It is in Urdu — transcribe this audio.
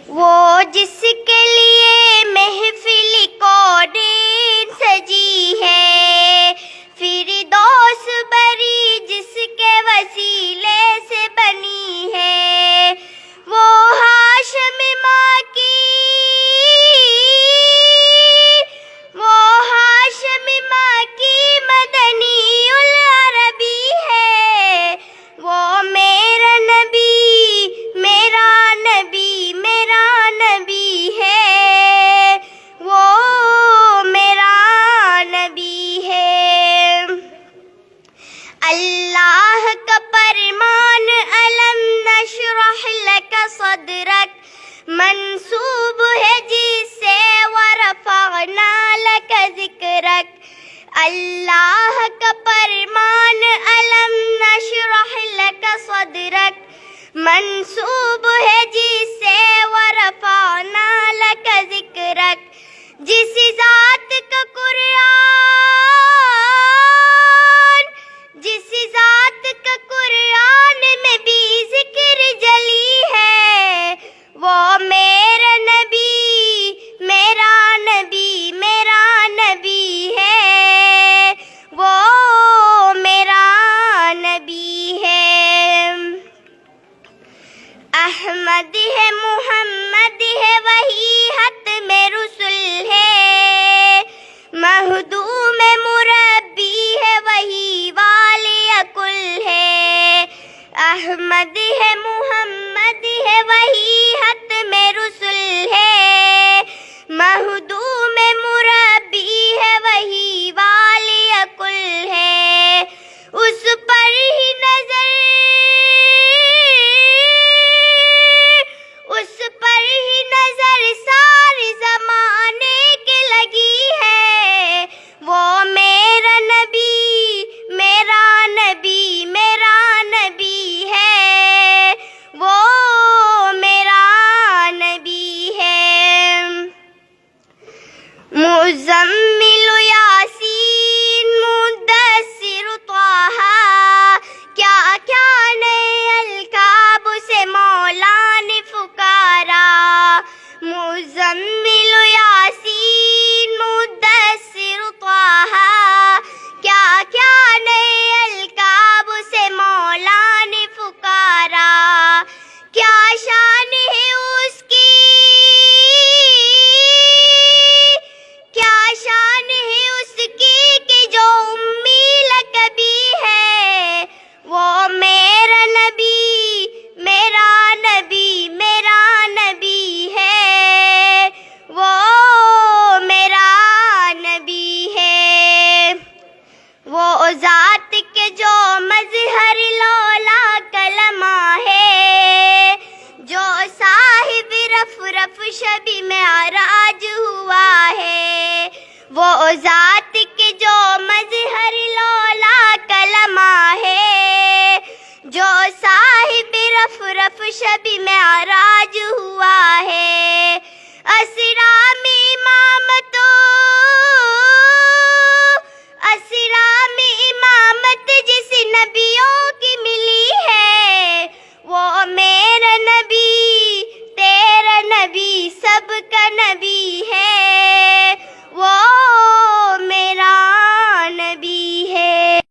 وہ جس کے لیے محفل کونین سجی ہے، فردوس بری جس کے وسیلے سے بنی ہے، وہ ہاشم ماں کی مدنی العربی ہے، وہ میرا نبی ہے، وہ میرا نبی ہے۔ اللہ کا فرمان الم نشرح لک صدرک منسوب ہے جس سے ورفعنا لک ذکرک۔ اللہ کا فرمان الم نشرح لک صدرک منسوب ہے جس سے ورفعنا لک ذکرک۔ جس ذات کا قرآن میں بھی ذکر جلی ہے، وہ میرا نبی ہے، وہ میرا نبی ہے۔ احمد ہے، محمد ہے، وہی ختم رسل ہے، مخدوم مربی ہے، وہی والی کل ہے۔ احمد ہے، محمد ہے، وہی ختم رسل ہے، مخدوم